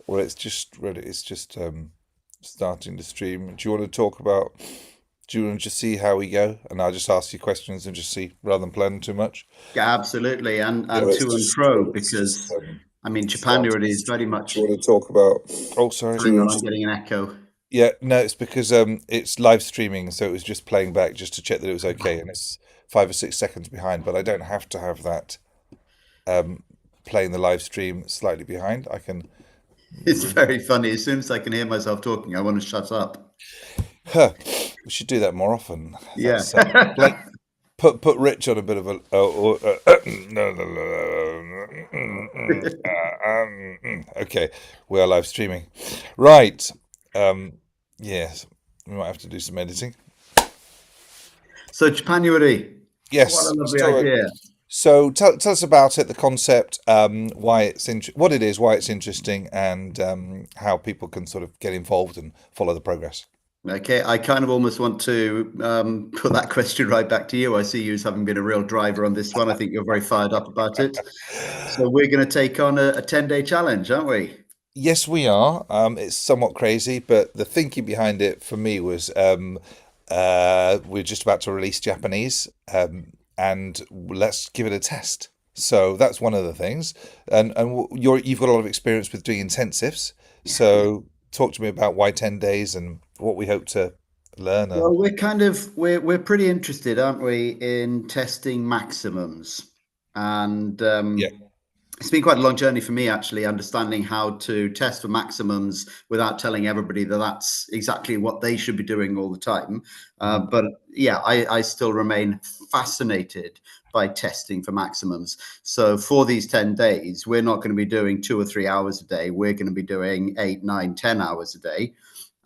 Well, it's just ready. It's just starting to stream. Do you want to talk about? Do you want to just see how we go, and I'll just ask you questions and just see rather than planning too much. Yeah, absolutely, and Yeah, and to and fro because I mean starting Japanuary to is very stream. Do much. you want to talk about? Oh, sorry. Hang on, I'm getting an echo. Yeah, no, it's because it's live streaming, so it was just playing back just to check that it was okay, and it's 5 or 6 seconds behind. But I don't have to have that um playing the live stream slightly behind. I can. It's very funny. As soon as I can hear myself talking, I want to shut up. Huh, we should do that more often. Yeah. That's like put Rich on a bit of a no, no, okay, we are live streaming, right? Um, yes, we might have to do some editing. So Japanuary, what a Yes, lovely so idea. tell us about it, the concept, why what it is, why it's interesting, and how people can sort of get involved and follow the progress. Okay, I kind of almost want to put that question right back to you. I see you as having been a real driver on this one. I think you're very fired up about it. So we're going to take on a 10-day challenge, aren't we? Yes, we are. It's somewhat crazy, but the thinking behind it for me was we're just about to release Japanese, and let's give it a test. So that's one of the things. And you've got a lot of experience with doing intensives. So talk to me about why 10 days and what we hope to learn. Well, we're pretty interested, aren't we, in testing maximums, and Yeah, it's been quite a long journey for me actually, understanding how to test for maximums without telling everybody that that's exactly what they should be doing all the time. mhm, But yeah, I still remain fascinated by testing for maximums. So for these 10 days, we're not going to be doing 2 or 3 hours a day. We're going to be doing 8, 9, 10 hours a day.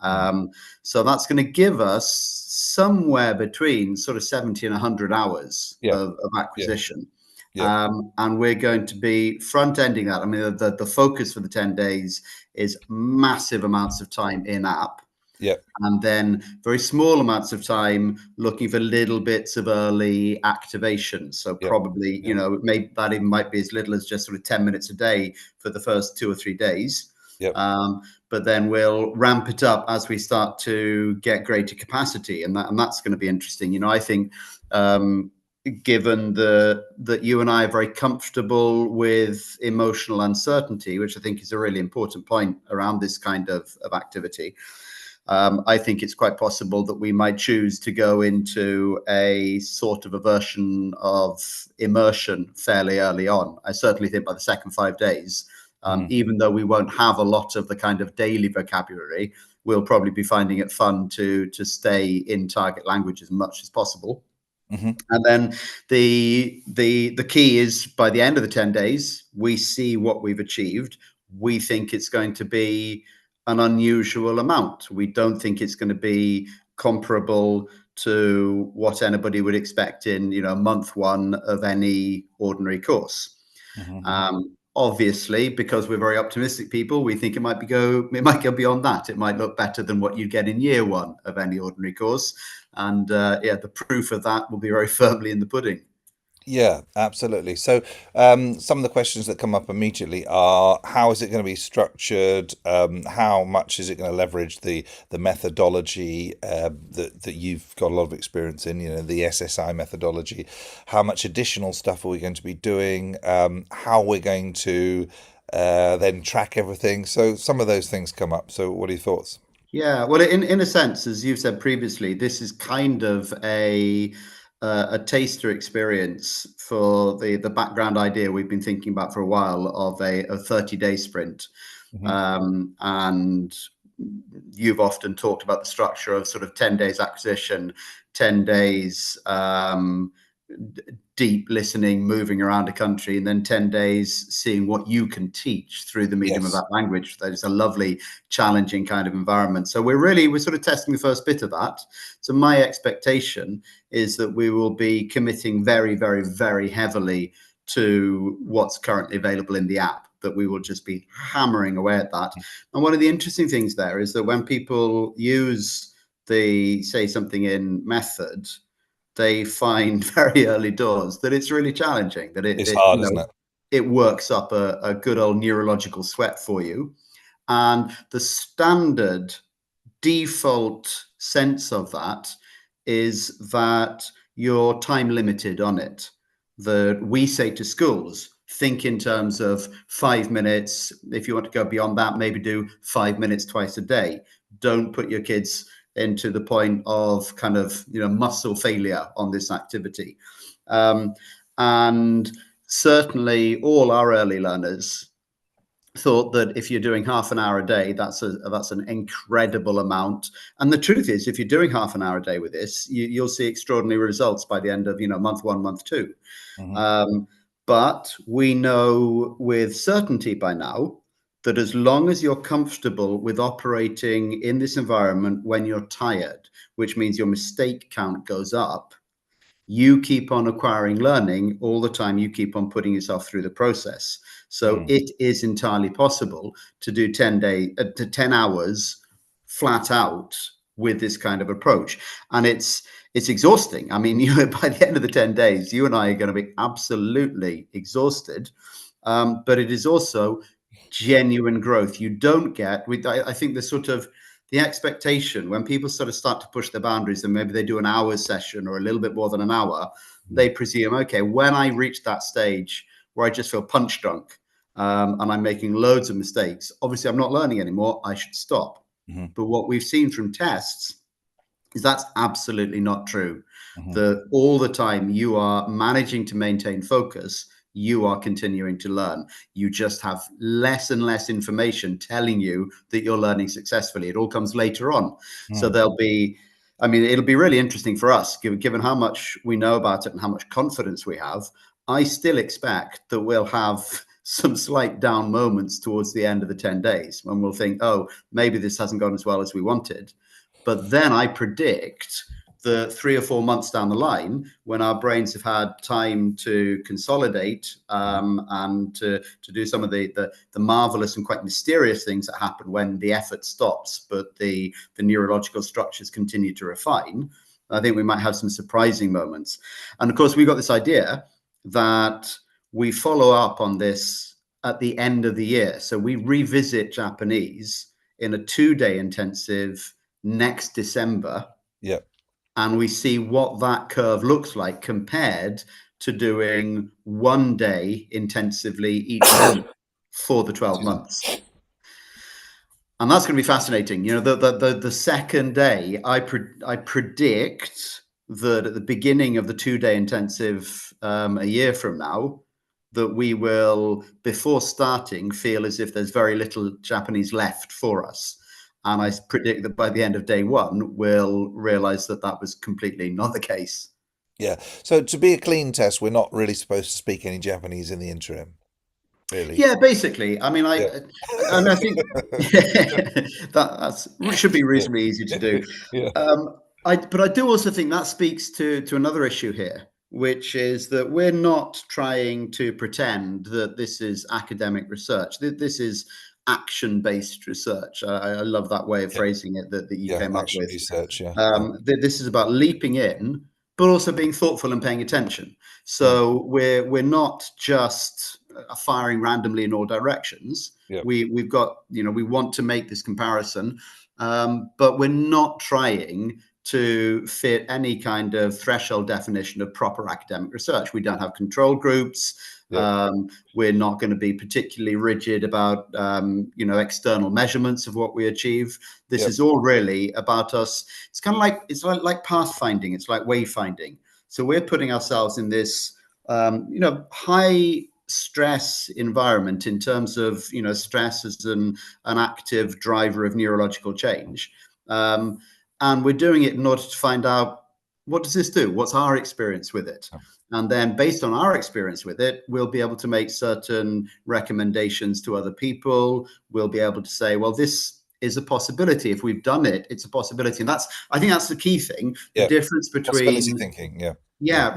mhm. So that's going to give us somewhere between sort of 70 and 100 hours Yeah, of yeah, acquisition. yeah, And we're going to be front ending that. I mean, the focus for the 10 days is massive amounts of time in app, yeah, and then very small amounts of time looking for little bits of early activation. So yeah, probably, yeah, maybe that even might be as little as just sort of 10 minutes a day for the first 2 or 3 days. yeah, But then we'll ramp it up as we start to get greater capacity, and that's going to be interesting. I think given that you and I are very comfortable with emotional uncertainty, which I think is a really important point around this kind of activity. I think it's quite possible that we might choose to go into a sort of a version of immersion fairly early on. I certainly think by the second 5 days, mhm, even though we won't have a lot of the kind of daily vocabulary, we'll probably be finding it fun to stay in target language as much as possible. mhm. And then the key is by the end of the 10 days, we see what we've achieved. We think it's going to be an unusual amount. We don't think it's going to be comparable to what anybody would expect in, month one of any ordinary course. Mhm. Obviously, because we're very optimistic people, we think it might go beyond that. It might look better than what you get in year one of any ordinary course. And yeah, the proof of that will be very firmly in the pudding. Yeah, absolutely. So, some of the questions that come up immediately are: how is it going to be structured? How much is it going to leverage the methodology that you've got a lot of experience in? The SSI methodology. How much additional stuff are we going to be doing? How we're going to then track everything. So, some of those things come up. So, what are your thoughts? Yeah, well, in a sense, as you've said previously, this is kind of a taster experience for the background idea we've been thinking about for a while of a 30-day sprint. Hmm. And you've often talked about the structure of sort of 10 days acquisition, 10 days deep listening, moving around a country, and then 10 days seeing what you can teach through the medium of Yes. that language. That is a lovely, challenging kind of environment. So we're sort of testing the first bit of that. So my expectation is that we will be committing very, very, very heavily to what's currently available in the app, that we will just be hammering away at that. And one of the interesting things there is that when people use say something in method, they find very early doors that it's really challenging, that It's hard, isn't it? it works up a good old neurological sweat for you. And the standard default sense of that is that you're time limited on it. That we say to schools, think in terms of 5 minutes. If you want to go beyond that, maybe do 5 minutes twice a day. Don't put your kids into the point of kind of muscle failure on this activity. And certainly all our early learners thought that if you're doing half an hour a day, that's an incredible amount. And the truth is, if you're doing half an hour a day with this, you'll see extraordinary results by the end of month one, month two. But we know with certainty by now that as long as you're comfortable with operating in this environment when you're tired, which means your mistake count goes up, you keep on acquiring learning all the time. You keep on putting yourself through the process. So it is entirely possible to do 10 hours flat out with this kind of approach. And it's exhausting. I mean, by the end of the 10 days, you and I are going to be absolutely exhausted. But it is also genuine growth. You don't get, I think the sort of the expectation when people sort of start to push their boundaries and maybe they do an hour's session or a little bit more than an hour, they presume, okay, when I reach that stage where I just feel punch drunk and I'm making loads of mistakes, obviously I'm not learning anymore, I should stop. But what we've seen from tests is that's absolutely not true. That all the time you are managing to maintain focus, you are continuing to learn. You just have less and less information telling you that you're learning successfully. It all comes later on. So it'll be really interesting for us, given how much we know about it and how much confidence we have. I still expect that we'll have some slight down moments towards the end of the 10 days when we'll think, oh, maybe this hasn't gone as well as we wanted. But then I predict the 3 or 4 months down the line, when our brains have had time to consolidate and to do some of the marvelous and quite mysterious things that happen when the effort stops, but the neurological structures continue to refine, I think we might have some surprising moments. And of course, we got this idea that we follow up on this at the end of the year. So we revisit Japanese in a 2-day intensive next December. Yeah. And we see what that curve looks like compared to doing 1 day intensively each week for the 12 months. And that's going to be fascinating. The second day, I predict that at the beginning of the 2-day intensive a year from now, that we will, before starting, feel as if there's very little Japanese left for us. And I predict that by the end of day one, we'll realize that that was completely not the case. Yeah. So to be a clean test, we're not really supposed to speak any Japanese in the interim, really. Yeah, basically. I mean, I think that should be reasonably easy to do. Yeah. But I do also think that speaks to another issue here, which is that we're not trying to pretend that this is academic research. This is action-based research. I love that way of phrasing it that you came up action with. research. Yeah. This is about leaping in, but also being thoughtful and paying attention. So we're not just firing randomly in all directions. Yeah. We've got, we want to make this comparison, but we're not trying to fit any kind of threshold definition of proper academic research. We don't have control groups. We're not going to be particularly rigid about, external measurements of what we achieve. This is all really about us. It's kind of like pathfinding. It's like wayfinding. So we're putting ourselves in this, high stress environment in terms of, stress as an active driver of neurological change. And we're doing it in order to find out, what does this do? What's our experience with it? And then based on our experience with it, we'll be able to make certain recommendations to other people. We'll be able to say, well, this is a possibility. If we've done it, it's a possibility. And I think that's the key thing. The difference between possibility thinking.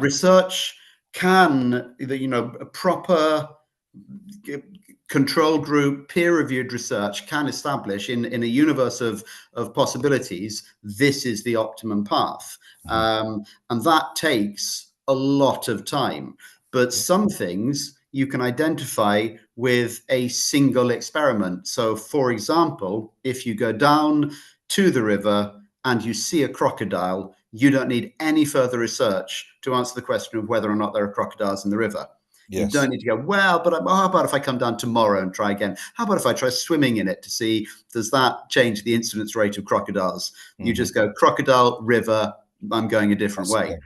Research can, a proper control group, peer-reviewed research can establish in a universe of possibilities, this is the optimum path. And that takes a lot of time. But some things you can identify with a single experiment. So, for example, if you go down to the river and you see a crocodile, you don't need any further research to answer the question of whether or not there are crocodiles in the river. You Yes. don't need to go, well, but how about if I come down tomorrow and try again? How about if I try swimming in it to see, does that change the incidence rate of crocodiles? You Hmm. just go, crocodile, river, I'm going a different That's the way. thing.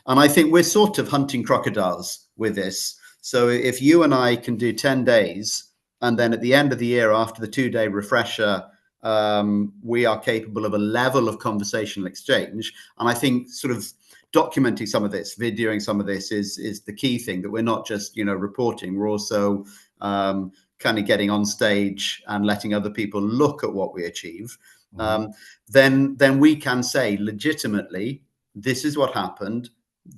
And I think we're sort of hunting crocodiles with this. So if you and I can do 10 days, and then at the end of the year, after the 2 day refresher, we are capable of a level of conversational exchange. And I think sort of documenting some of this, videoing some of this is the key thing, that we're not just, reporting, we're also kind of getting on stage and letting other people look at what we achieve. Hmm. Um, then we can say legitimately, this is what happened,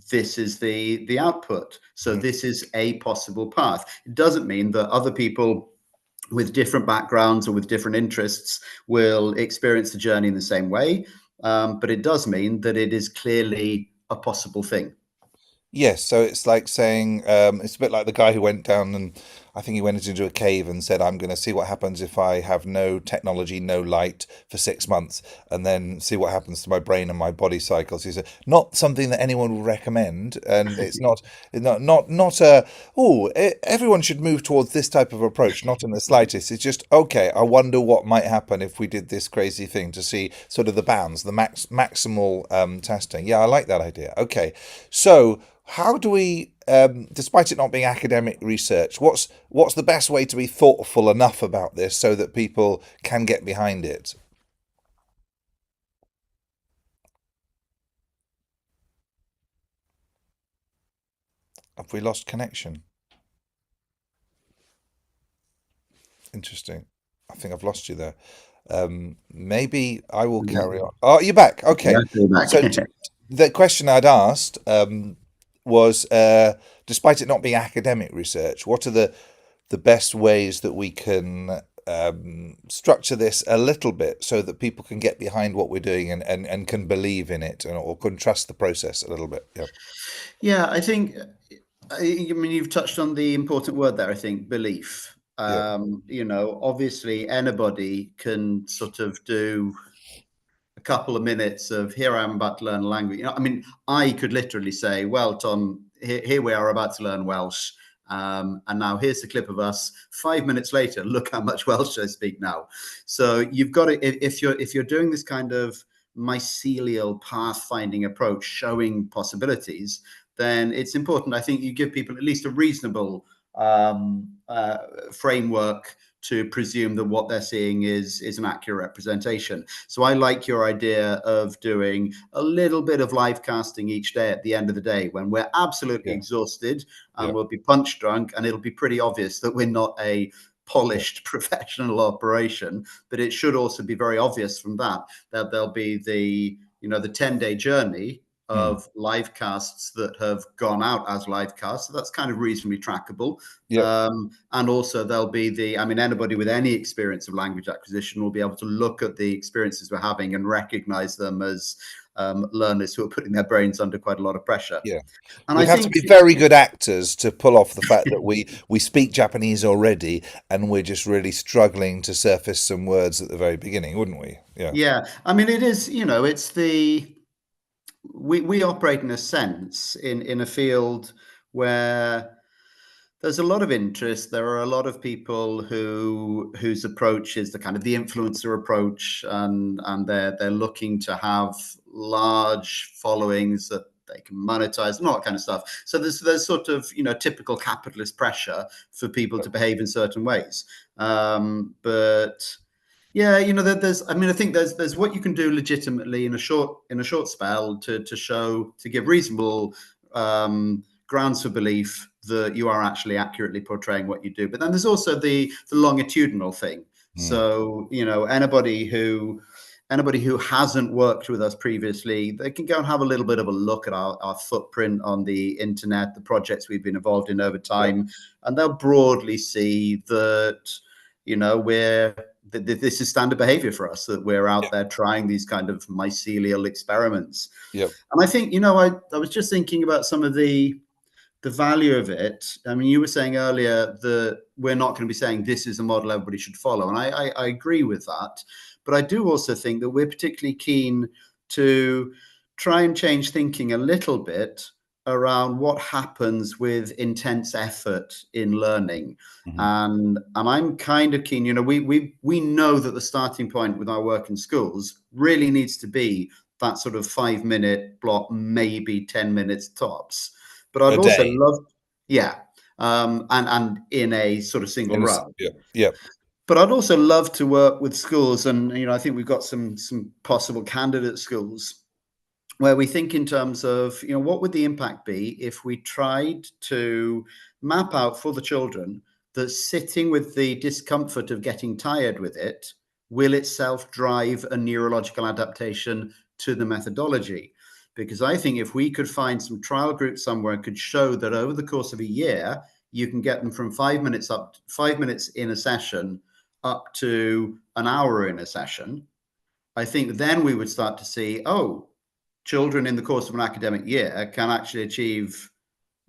this is the output, so Hmm. this is a possible path. It doesn't mean that other people with different backgrounds or with different interests will experience the journey in the same way, but it does mean that it is clearly a possible thing. Yes, so it's like saying it's a bit like the guy who went down and I think he went into a cave and said, "I'm going to see what happens if I have no technology, no light for 6 months, and then see what happens to my brain and my body cycles." He said, "Not something that anyone would recommend, and it's not a everyone should move towards this type of approach. Not in the slightest. It's just okay. I wonder what might happen if we did this crazy thing to see sort of the bounds, the maximal testing. Yeah, I like that idea. Okay, so." How do we, despite it not being academic research, what's the best way to be thoughtful enough about this so that people can get behind it? Have we lost connection? Interesting. I think I've lost you there. Maybe I will Yeah, carry on. Oh, you're back. Okay. yeah, So back. the question I'd asked was, despite it not being academic research, what are the best ways that we can structure this a little bit so that people can get behind what we're doing and can believe in it or can trust the process a little bit. Yeah. Yeah, I think, I mean, you've touched on the important word there, I think, belief. Yeah. Obviously, anybody can sort of do a couple of minutes of, here I am about to learn a language. I mean, I could literally say, well, Tom, here we are about to learn Welsh. And now here's the clip of us 5 minutes later. Look how much Welsh I speak now. So you've got to, if you're doing this kind of mycelial pathfinding approach, showing possibilities, then it's important, I think, you give people at least a reasonable framework to presume that what they're seeing is an accurate representation. So I like your idea of doing a little bit of live casting each day at the end of the day when we're absolutely Yeah. exhausted Yeah. and we'll be punch drunk, and it'll be pretty obvious that we're not a Yeah. polished professional operation. But it should also be very obvious from that there'll be the 10-day journey Mm. of live casts that have gone out as live casts. So that's kind of reasonably trackable. Yep. And also there'll be I mean, anybody with any experience of language acquisition will be able to look at the experiences we're having and recognize them as learners who are putting their brains under quite a lot of pressure. Yeah. And I We'd have to think, be very good actors to pull off the fact that we speak Japanese already and we're just really struggling to surface some words at the very beginning, wouldn't we? Yeah. yeah, I mean, it is, it's we operate in a sense in a field where there's a lot of interest. There are a lot of people whose approach is the kind of the influencer approach, and they're looking to have large followings that they can monetize and all that kind of stuff. So there's sort of typical capitalist pressure for people to behave in certain ways. But yeah, there's, I mean, I think there's what you can do legitimately in a short spell to give reasonable grounds for belief that you are actually accurately portraying what you do. But then there's also the longitudinal thing. Mm. So anybody who hasn't worked with us previously, they can go and have a little bit of a look at our footprint on the internet, the projects we've been involved in over Yep. time, and they'll broadly see that we're this is standard behavior for us, that we're out Yep. there trying these kind of mycelial experiments. Yep. And I think, I was just thinking about some of the the value of it. I mean, you were saying earlier that we're not going to be saying this is a model everybody should follow, and I agree with that. But I do also think that we're particularly keen to try and change thinking a little bit around what happens with intense effort in learning. Mhm. And I'm kind of keen, we know that the starting point with our work in schools really needs to be that sort of 5 minute block, maybe 10 minutes tops. But A I'd also day. love, yeah, and in a sort of single run. Yeah, yeah. But I'd also love to work with schools, and I think we've got some possible candidate schools where we think in terms of, what would the impact be if we tried to map out for the children that sitting with the discomfort of getting tired with it will itself drive a neurological adaptation to the methodology. Because I think if we could find some trial groups somewhere could show that over the course of a year, you can get them from 5 minutes in a session up to an hour in a session. I think then we would start to see, oh, children in the course of an academic year can actually achieve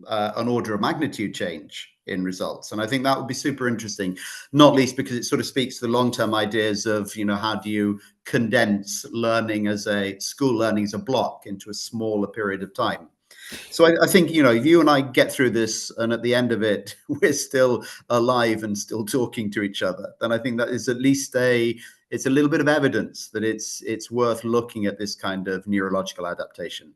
an order of magnitude change in results. And I think that would be super interesting, not least because it sort of speaks to the long-term ideas of, how do you condense learning as a school learning as a block into a smaller period of time. So I think, if you and I get through this and at the end of it, we're still alive and still talking to each other, then I think that is at least it's a little bit of evidence that it's worth looking at this kind of neurological adaptation.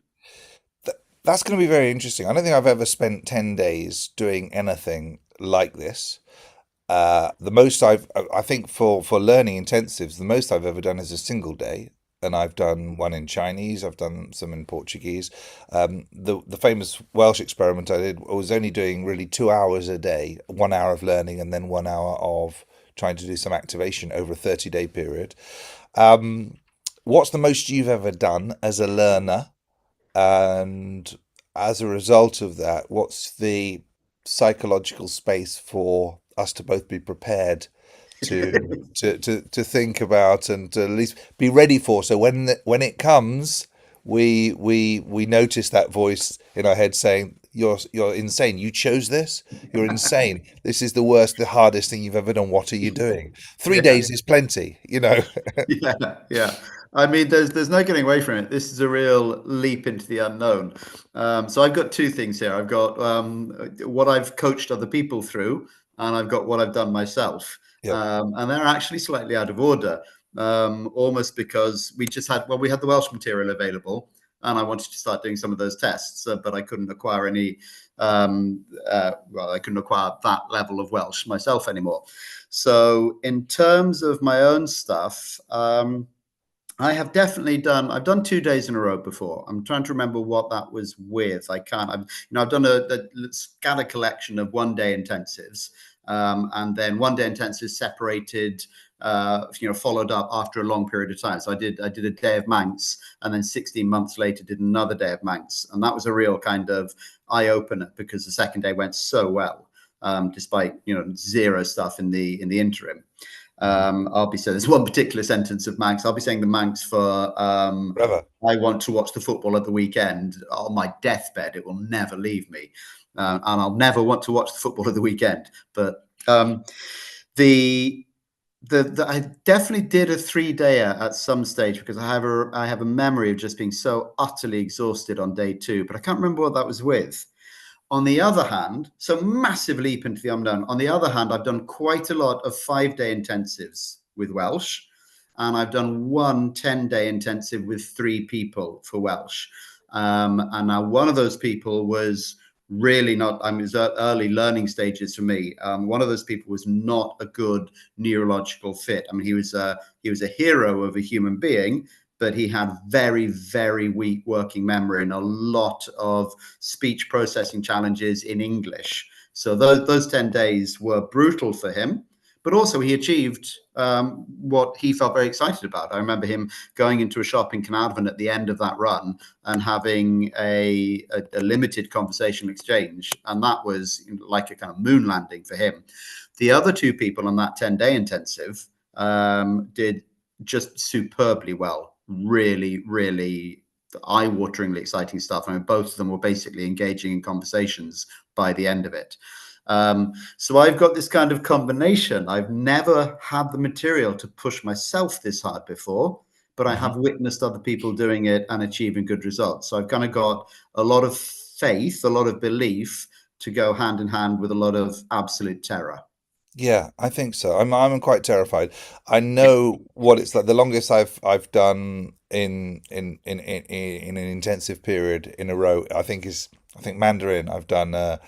That's going to be very interesting. I don't think I've ever spent 10 days doing anything like this. The most I think for learning intensives, the most I've ever done is a single day, and I've done one in Chinese. I've done some in Portuguese. The famous Welsh experiment I did, I was only doing really 2 hours a day, 1 hour of learning, and then 1 hour of trying to do some activation over a 30-day period. What's the most you've ever done as a learner? And as a result of that, what's the psychological space for us to both be prepared to think about and to at least be ready for? So when it comes, we notice that voice in our head saying, "You're insane. You chose this. You're insane. This is the worst, the hardest thing you've ever done. What are you doing? Three Yeah. days is plenty, you know." Yeah, yeah. I mean, there's no getting away from it. This is a real leap into the unknown. So I've got two things here. I've got what I've coached other people through, and I've got what I've done myself. Yep. And they're actually slightly out of order, almost because we had the Welsh material available, and I wanted to start doing some of those tests, but I couldn't acquire any. I couldn't acquire that level of Welsh myself anymore. So in terms of my own stuff, I've done 2 days in a row before. I'm trying to remember what that was with. I can't. I've done a scattered collection of 1 day intensives, and then 1 day intensives separated, followed up after a long period of time. So I did a day of Manx, and then 16 months later did another day of Manx, and that was a real kind of eye opener because the second day went so well, despite zero stuff in the interim. I'll be saying there's one particular sentence of Manx. I'll be saying the Manx for Forever. I want to watch the football at the weekend on my deathbed. It will never leave me, and I'll never want to watch the football at the weekend. But the I definitely did a 3-dayer at some stage because I have a memory of just being so utterly exhausted on day two, but I can't remember what that was with. On the other hand, so massive leap into the unknown. On the other hand, I've done quite a lot of 5-day intensives with Welsh, and I've done one 10-day intensive with 3 people for Welsh. And now one of those people was really not, I mean, it was early learning stages for me. One of those people was not a good neurological fit. I mean, he was a hero of a human being, but he had very, very weak working memory and a lot of speech processing challenges in English. So those 10 days were brutal for him, but also he achieved what he felt very excited about. I remember him going into a shop in Carnarvon at the end of that run and having a limited conversational exchange. And that was like a kind of moon landing for him. The other 2 people on that 10-day intensive did just superbly well. Really, really eye-wateringly exciting stuff. I mean, both of them were basically engaging in conversations by the end of it. So I've got this kind of combination. I've never had the material to push myself this hard before, but I Mhm. have witnessed other people doing it and achieving good results. So I've kind of got a lot of faith, a lot of belief to go hand in hand with a lot of absolute terror. Yeah, I think so. I'm quite terrified. I know what it's like. The longest I've done in an intensive period in a row, I think Mandarin. I've done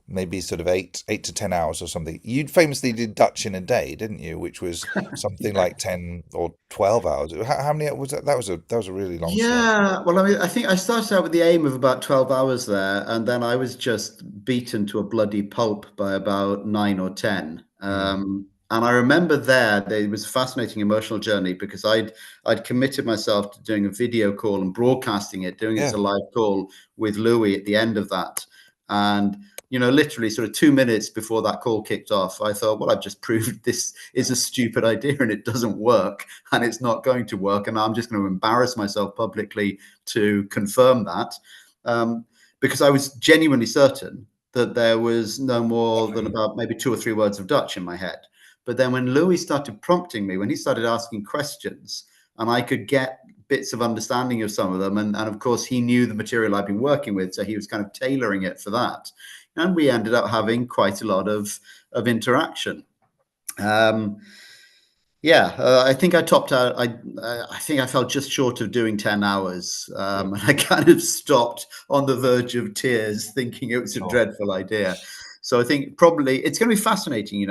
maybe sort of 8 to 10 hours or something. You famously did Dutch in a day, didn't you? Which was something like 10 or 12 hours. How many was that? That was a really long slog. Yeah, well, I mean, I think I started out with the aim of about 12 hours there, and then I was just beaten to a bloody pulp by about 9 or 10. Mm. And I remember there was a fascinating emotional journey because I'd committed myself to doing a video call and broadcasting it, doing it as Yeah. a live call with Louis at the end of that. And literally sort of 2 minutes before that call kicked off, I thought, well, I've just proved this is a stupid idea and it doesn't work and it's not going to work. And I'm just going to embarrass myself publicly to confirm that. Um, because I was genuinely certain that there was no more than about maybe 2 or 3 words of Dutch in my head. But then when Louis started prompting me, when he started asking questions, and I could get bits of understanding of some of them, and of course he knew the material I've been working with, so he was kind of tailoring it for that. And we ended up having quite a lot of interaction. Um, yeah, I think I topped out. I think I fell just short of doing 10 hours, Yeah. and I kind of stopped on the verge of tears, thinking it was a Sure. dreadful idea. So I think probably it's going to be fascinating.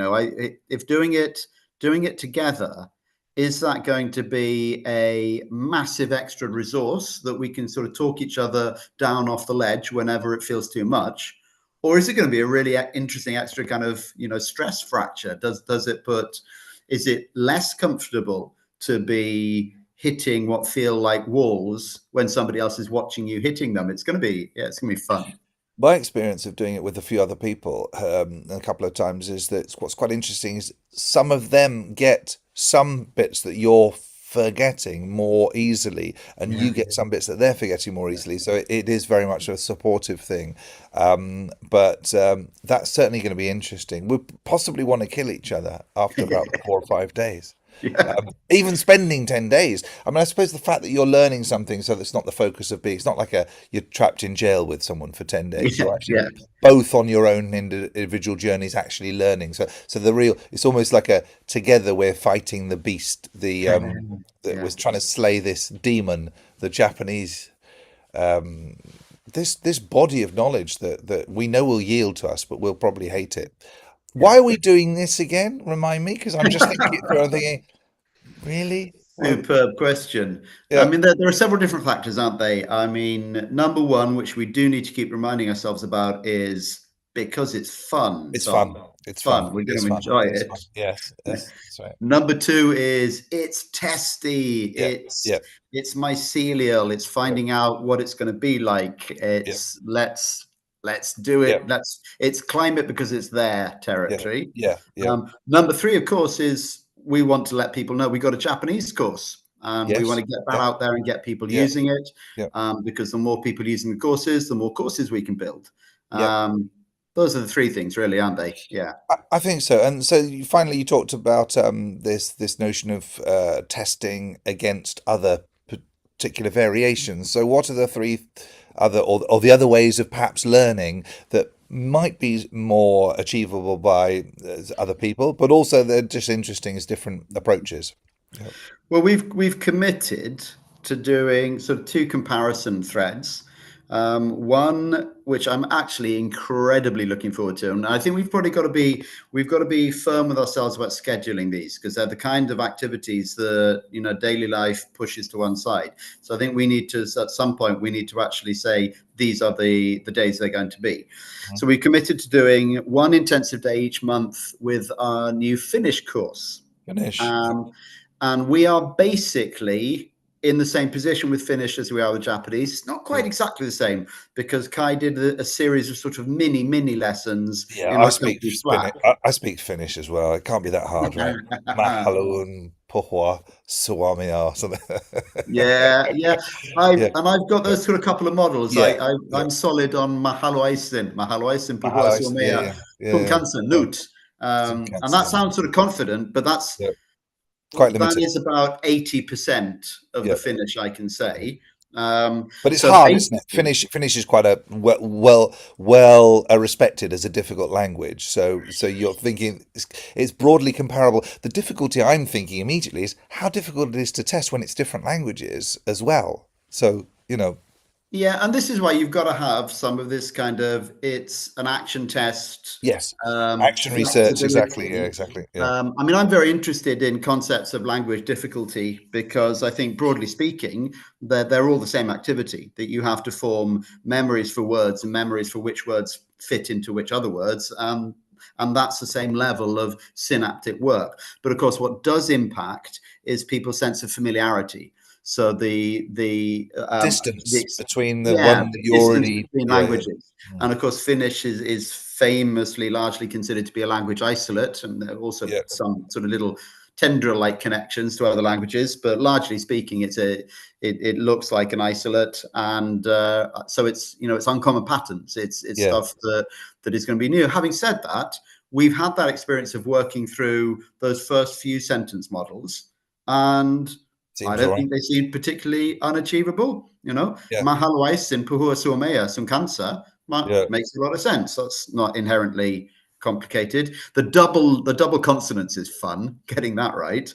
If doing it together, is that going to be a massive extra resource that we can sort of talk each other down off the ledge whenever it feels too much, or is it going to be a really interesting extra kind of stress fracture? Does it put is it less comfortable to be hitting what feel like walls when somebody else is watching you hitting them? It's going to be fun. My experience of doing it with a few other people a couple of times is that what's quite interesting is some of them get some bits that you're forgetting more easily, and you Yeah. get some bits that they're forgetting more easily. So it is very much a supportive thing. But that's certainly going to be interesting. We possibly want to kill each other after about 4 or 5 days. Yeah. Even spending 10 days. I mean, I suppose the fact that you're learning something so that's not the focus of being, it's not like you're trapped in jail with someone for 10 days. Yeah. You're actually Yeah. both on your own individual journeys actually learning. So it's almost like a together we're fighting the beast, that Yeah. was trying to slay this demon, the Japanese, um, this body of knowledge that we know will yield to us, but we'll probably hate it. Yeah. Why are we doing this again? Remind me, because I'm just thinking it through. I'm thinking, really? Well, Superb question. I yeah, mean, there are several different factors, aren't they? I mean, number one, which we do need to keep reminding ourselves about, is because it's fun, it's Tom. fun. It's fun. Fun. We're going It's to fun. enjoy It's it. fun. Yes, yes, that's right. Number two is it's testy. Yeah, yeah, It's mycelial. It's yeah, finding out what it's going to be like. yeah, It's let's do yeah, it. It's climb it because it's their yeah, territory. yeah, yeah. Number three, of course, is we want to let people know we got a Japanese course, and we want Yes, to get that yeah, out there and get people yeah, using it. yeah, Because the more people using the courses, the more courses we can build. yeah. Um, those are the three things, really, aren't they? Yeah. I think so. And so finally, you talked about this notion of testing against other particular variations. So, what are the three other or the other ways of perhaps learning that might be more achievable by other people, but also they're just interesting as different approaches? Yeah. Well, we've committed to doing sort of two comparison threads. One which I'm actually incredibly looking forward to, and I think we've got to be firm with ourselves about scheduling these because they're the kind of activities that daily life pushes to one side. So I think we need to at some point we need to actually say these are the days they're going to be. Mhm. So we committed to doing one intensive day each month with our new Finnish course. Ganesh. Yeah. Um, and we are basically in the same position with Finnish as we are with Japanese. It's not Yeah. quite exactly the same because Kai did a series of sort of mini lessons Yeah, in I our speak company Finnish. Slack. I speak Finnish as well. It can't be that hard, right? Mahaloon, Pohua, Suamia, or something. Yeah, yeah. Yeah, I've got yeah, those sort of couple of models. yeah, yeah. I'm solid on Mahalo Aisin, Puhua Mahalo, yeah, Suomea, yeah, yeah, Punkansa, yeah. Newt. Some And cancer, that sounds sort of confident, but yeah, quite that limited. is about 80% of the Yeah. Finnish I can Yeah. say. But it's So hard, isn't it? basically, Finnish is quite a well respected as a difficult language. So you're thinking it's broadly comparable. The difficulty I'm thinking immediately is how difficult it is to test when it's different languages as well. So yeah, and this is why you've got to have some of this kind of it's an action test, yes, action research, exactly. Yeah, flexibility. exactly. Yeah, I mean, I'm very interested in concepts of language difficulty because I think, broadly speaking, they're all the same activity that you have to form memories for words and memories for which words fit into which other words. And that's the same level of synaptic work. But of course, what does impact is people's sense of familiarity. So distance between the yeah, one that the you distance already. between Yeah, yeah. languages. Mm. And of course, Finnish is famously largely considered to be a language isolate, and there are also Yeah, some sort of little tendril-like connections to other languages. But largely speaking, it looks like an isolate, and so it's uncommon patterns. It's yeah. stuff that is going to be new. Having said that, we've had that experience of working through those first few sentence models, and I Seems all don't right. think they seem particularly unachievable. Yeah, Mahalwais Puhua Suomea some cancer yeah. makes a lot of sense. That's not inherently complicated. The double consonants is fun, getting that right.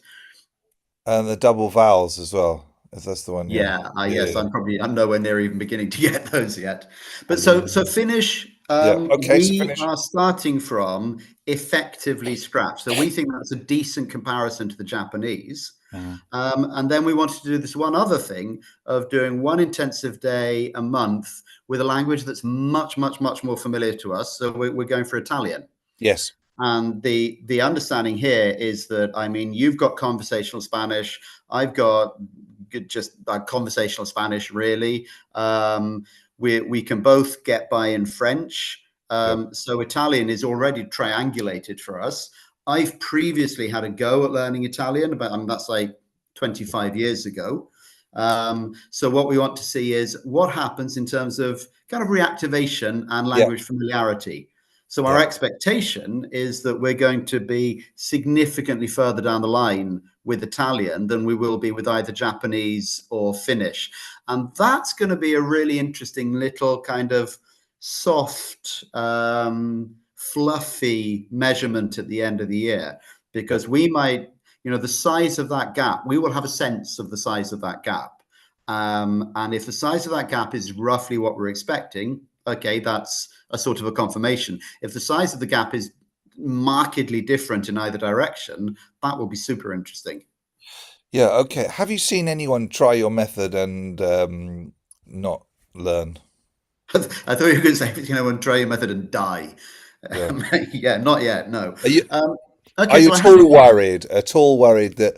And the double vowels as well. If that's the one, yeah. Yeah, Yeah, yes, yeah. I'm nowhere near even beginning to get those yet. But so Yeah. Finnish, Yeah. Okay, so we finish. are starting from effectively scratch. So we think that's a decent comparison to the Japanese. Mhm. And then we wanted to do this one other thing of doing one intensive day a month with a language that's much, much, much more familiar to us. So we're going for Italian. Yes. And the understanding here is that, I mean, you've got conversational Spanish, I've got just conversational Spanish, really. We can both get by in French. Yeah. So Italian is already triangulated for us. I've previously had a go at learning Italian, but that's like 25 years ago. So what we want to see is what happens in terms of kind of reactivation and Yeah. language familiarity. So our Yeah. expectation is that we're going to be significantly further down the line with Italian than we will be with either Japanese or Finnish. And that's going to be a really interesting little kind of soft, fluffy measurement at the end of the year, Yeah. because we might, the size of that gap, we will have a sense of the size of that gap. And if the size of that gap is roughly what we're expecting, okay, that's a sort of a confirmation. If the size of the gap is markedly different in either direction, that will be super interesting. Yeah. Okay. Have you seen anyone try your method and not learn? I thought you were going to say, and try your method and die. Yeah. Yeah, not yet, no. Are you Um, are okay, you so I at have. all worried? At all worried that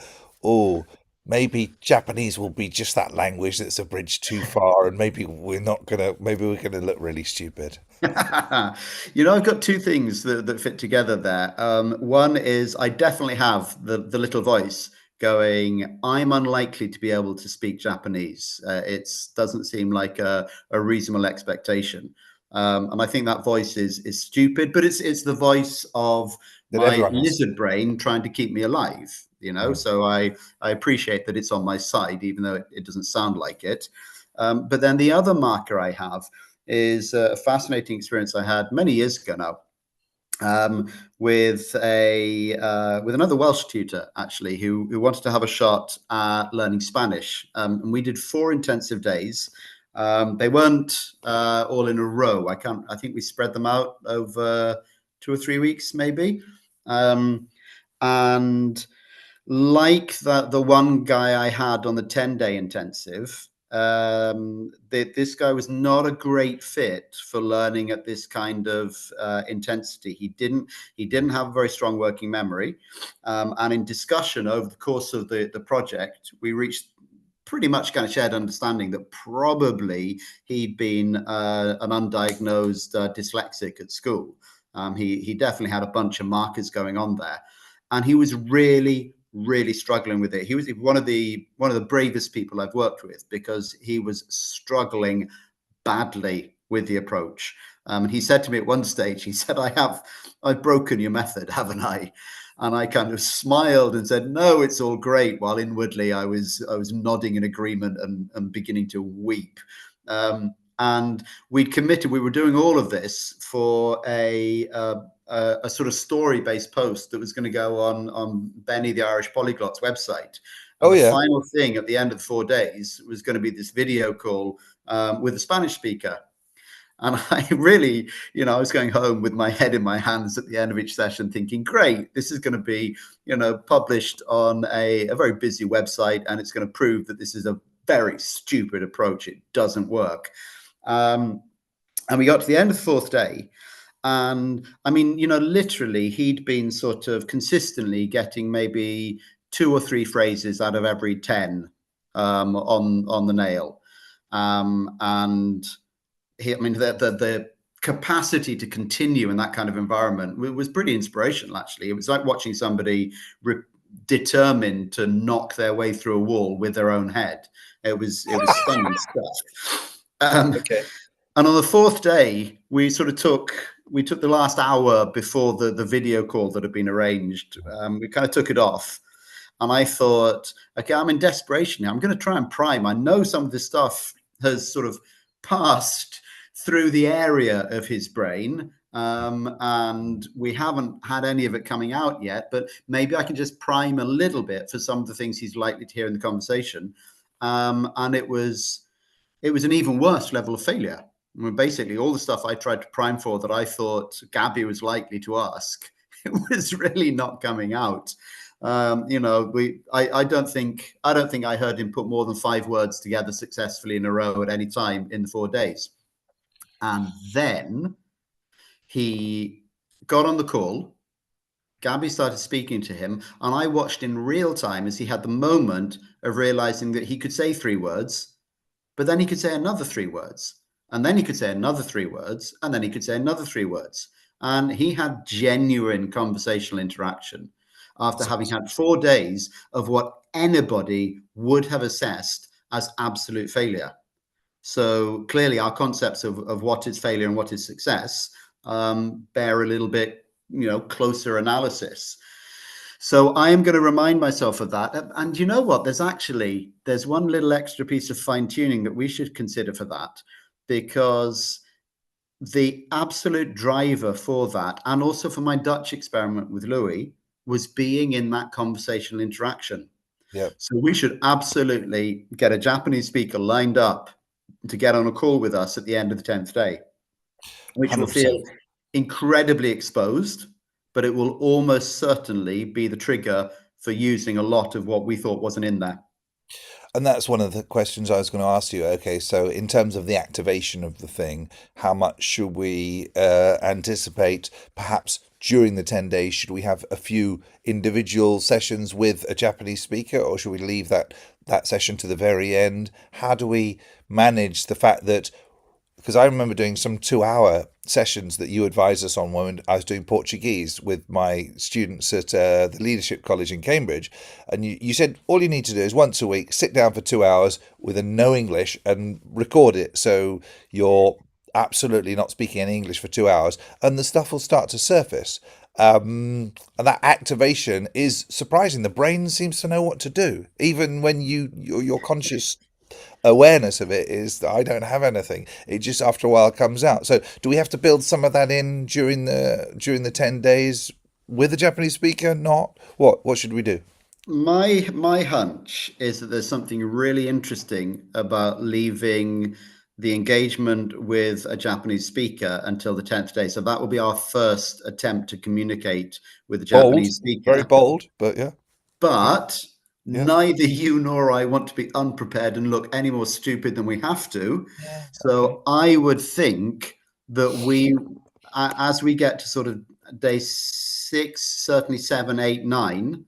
maybe Japanese will be just that language that's a bridge too far, and maybe we're gonna look really stupid. I've got two things that fit together there. One is I definitely have the little voice going, I'm unlikely to be able to speak Japanese. It doesn't seem like a reasonable expectation. And I think that voice is stupid, but it's the voice of That my everyone has. lizard brain trying to keep me alive. Mm. So I appreciate that it's on my side, even though it doesn't sound like it. But then the other marker I have is a fascinating experience I had many years ago now, with another Welsh tutor actually who wanted to have a shot at learning Spanish, and we did 4 intensive days. They weren't all in a row. I think we spread them out over 2 or 3 weeks maybe, and like the one guy I had on the 10-day intensive, this guy was not a great fit for learning at this kind of intensity. He didn't have a very strong working memory, and in discussion over the course of the project, we reached pretty much kind of shared understanding that probably he'd been an undiagnosed dyslexic at school. He definitely had a bunch of markers going on there, and he was really, really struggling with it. He was one of the bravest people I've worked with, because he was struggling badly with the approach. And he said to me at one stage, he said, I've broken your method, haven't I? And I kind of smiled and said, no, it's all great. While inwardly I was nodding in agreement and beginning to weep. And we'd committed, we were doing all of this for a sort of story-based post that was going to go on Benny the Irish Polyglot's website. And Oh the yeah. final thing at the end of 4 days was going to be this video call with a Spanish speaker. And I really, I was going home with my head in my hands at the end of each session thinking, great, this is going to be, published on a very busy website, and it's going to prove that this is a very stupid approach. It doesn't work. And we got to the end of the 4th day. And I mean, literally he'd been sort of consistently getting maybe 2 or 3 phrases out of every 10 on the nail. And the capacity to continue in that kind of environment was pretty inspirational, actually. It was like watching somebody determined to knock their way through a wall with their own head. It was stunning stuff. Okay. And on the 4th day, we took the last hour before the video call that had been arranged. We kind of took it off. And I thought, okay, I'm in desperation now. I'm going to try and prime. I know some of this stuff has sort of passed through the area of his brain, and we haven't had any of it coming out yet, but maybe I can just prime a little bit for some of the things he's likely to hear in the conversation. And it was an even worse level of failure. I mean, basically all the stuff I tried to prime for that I thought Gabby was likely to ask, it was really not coming out. I don't think I heard him put more than 5 words together successfully in a row at any time in the 4 days. And then he got on the call. Gabby started speaking to him, and I watched in real time as he had the moment of realizing that he could say 3 words, but then he could say another 3 words, and then he could say another 3 words, and then he could say another 3 words. And he had genuine conversational interaction after having had 4 days of what anybody would have assessed as absolute failure. So clearly our concepts of what is failure and what is success bear a little bit, closer analysis. So I am going to remind myself of that. And you know what? There's one little extra piece of fine tuning that we should consider for that, because the absolute driver for that, and also for my Dutch experiment with Louis, was being in that conversational interaction. Yeah. So we should absolutely get a Japanese speaker lined up to get on a call with us at the end of the 10th day, which will 100%. feel incredibly exposed, but it will almost certainly be the trigger for using a lot of what we thought wasn't in there. And that's one of the questions I was going to ask you. Okay, so in terms of the activation of the thing, how much should we anticipate? Perhaps during the 10 days, should we have a few individual sessions with a Japanese speaker, or should we leave that session to the very end? How do we manage the fact that, because I remember doing some 2-hour sessions that you advised us on when I was doing Portuguese with my students at the Leadership College in Cambridge. And you said all you need to do is once a week, sit down for 2 hours with a no English and record it. So you're absolutely not speaking any English for 2 hours, and the stuff will start to surface. And that activation is surprising. The brain seems to know what to do, even when your conscious awareness of it is that I don't have anything. It just after a while comes out. So do we have to build some of that in during the 10 days with a Japanese speaker? Not what should we do? My hunch is that there's something really interesting about leaving the engagement with a Japanese speaker until the 10th day. So that will be our first attempt to communicate with a Bold, Japanese very speaker. bold, but yeah, But yeah, neither you nor I want to be unprepared and look any more stupid than we have to. yeah. Okay. So I would think that as we get to sort of day 6, certainly 7, 8, 9,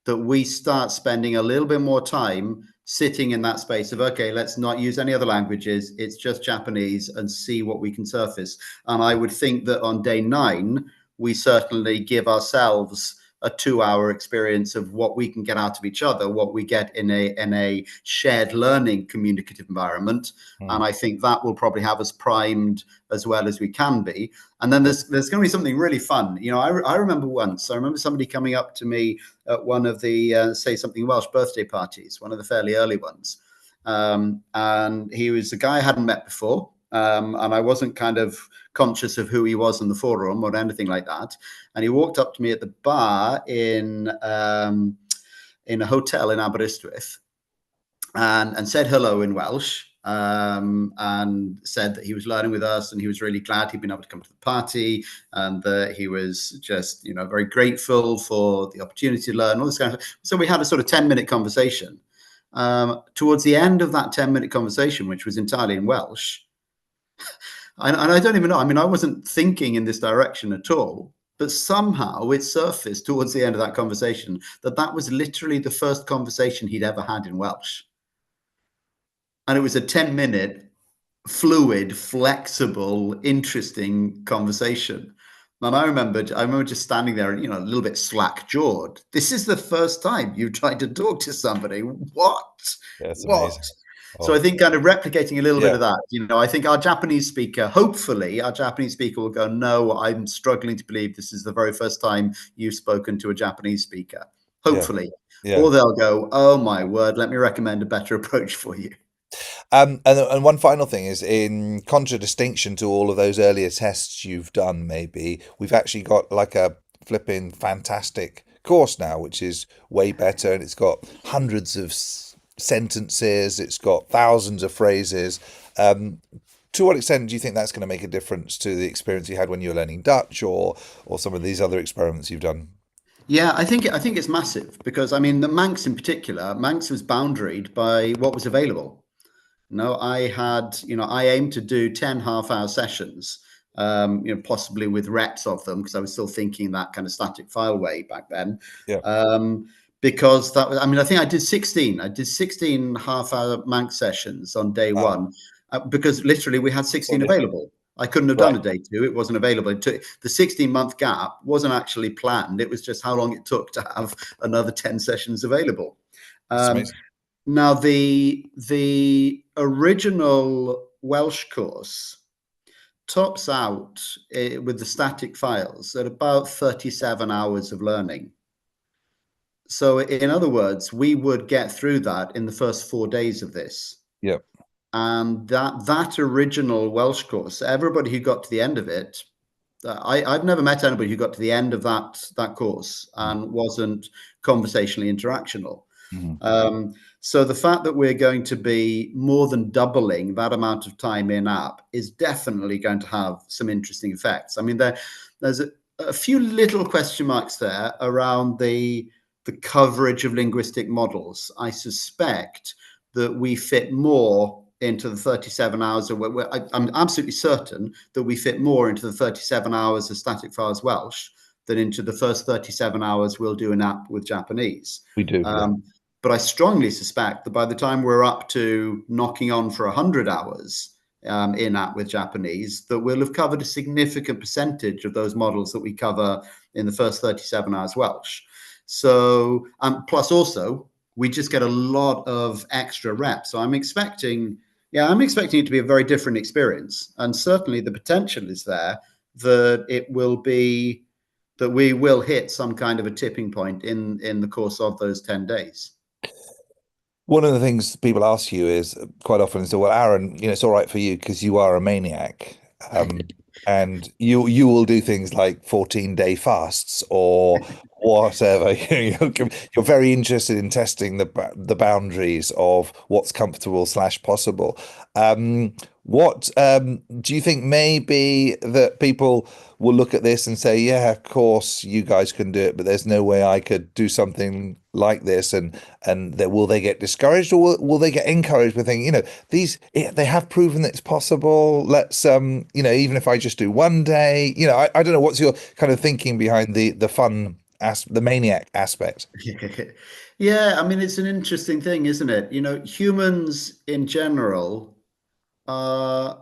that we start spending a little bit more time sitting in that space of, okay, let's not use any other languages. It's just Japanese, and see what we can surface. And I would think that on day 9, we certainly give ourselves a 2 hour experience of what we can get out of each other, what we get in a shared learning communicative environment. Mm. And I think that will probably have us primed as well as we can be. And then there's going to be something really fun. I remember once, I remember somebody coming up to me at one of the Say Something Welsh birthday parties, one of the fairly early ones. And he was a guy I hadn't met before. And I wasn't kind of conscious of who he was in the forum or anything like that. And he walked up to me at the bar in a hotel in Aberystwyth and said hello in Welsh, and said that he was learning with us and he was really glad he'd been able to come to the party, and that he was just, very grateful for the opportunity to learn all this kind of stuff. So we had a sort of 10-minute conversation. Towards the end of that 10-minute conversation, which was entirely in Welsh, and I don't even know, I mean, I wasn't thinking in this direction at all, but somehow it surfaced towards the end of that conversation that was literally the first conversation he'd ever had in Welsh. And it was a 10-minute fluid, flexible, interesting conversation. And I remember just standing there, a little bit slack-jawed. This is the first time you've tried to talk to somebody. What? Yeah, it's What? amazing. So I Oh, think kind of replicating a little bit yeah, of that. I think hopefully our Japanese speaker will go, no, I'm struggling to believe this is the very first time you've spoken to a Japanese speaker. yeah, Hopefully. yeah. Or they'll go, oh my word, let me recommend a better approach for you. And one final thing is, in contradistinction to all of those earlier tests you've done, maybe we've actually got like a flipping fantastic course now, which is way better, and it's got hundreds of sentences, it's got thousands of phrases. To what extent do you think that's going to make a difference to the experience you had when you were learning Dutch, or some of these other experiments you've done? Yeah, I think it's massive because I mean the Manx in particular, Manx was boundaried by what was available. No, I aimed to do 10 half-hour sessions, possibly with reps of them because I was still thinking that kind of static file way back then. Yeah. Um, because that was, I mean, I think I did 16. I did 16 half-hour Manx sessions on day Wow. one because literally we had So 16 different. available. I couldn't have done Right. a day two. It wasn't available. It took, the 16-month gap wasn't actually planned. It was just how long it took to have another 10 sessions available. It's Um, amazing. Now, the original Welsh course tops out with the static files at about 37 hours of learning. So, in other words, we would get through that in the first 4 days of this. Yeah. And that original Welsh course, everybody who got to the end of it, I've never met anybody who got to the end of that course and wasn't conversationally interactional. Mm-hmm. So the fact that we're going to be more than doubling that amount of time in app is definitely going to have some interesting effects. I mean, there's a few little question marks there around the coverage of linguistic models. I suspect that we fit more into the 37 hours of I'm absolutely certain that we fit more into the 37 hours of static files Welsh than into the first 37 hours we'll do an app with Japanese. We do. Yeah. But I strongly suspect that by the time we're up to knocking on for 100 hours in app with Japanese, that we'll have covered a significant percentage of those models that we cover in the first 37 hours Welsh. So, plus also, we just get a lot of extra reps. So I'm expecting it to be a very different experience. And certainly the potential is there that we will hit some kind of a tipping point in the course of those 10 days. One of the things people ask you is quite often is, well, Aaron, it's all right for you because you are a maniac, and you will do things like 14-day fasts or whatever. You're very interested in testing the boundaries of what's comfortable slash possible. What do you think maybe that people will look at this and say, yeah, of course you guys can do it, but there's no way I could do something like this, and will they get discouraged, or will they get encouraged with thinking, they have proven that it's possible. Let's even if I just do one day, I don't know, what's your kind of thinking behind the fun the maniac aspect? Yeah, I mean, it's an interesting thing, isn't it? Humans in general are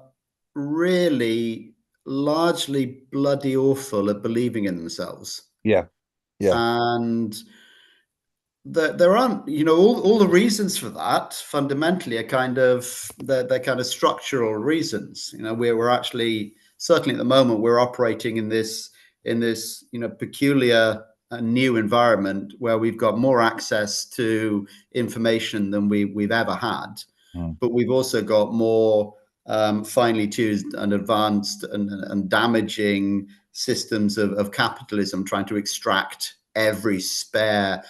really largely bloody awful at believing in themselves. Yeah. Yeah. And there aren't, all the reasons for that fundamentally are they're kind of structural reasons. Where we're actually, certainly at the moment, we're operating in this peculiar and new environment where we've got more access to information than we've ever had, Mm. but we've also got more finely tuned and advanced and damaging systems of capitalism trying to extract every spare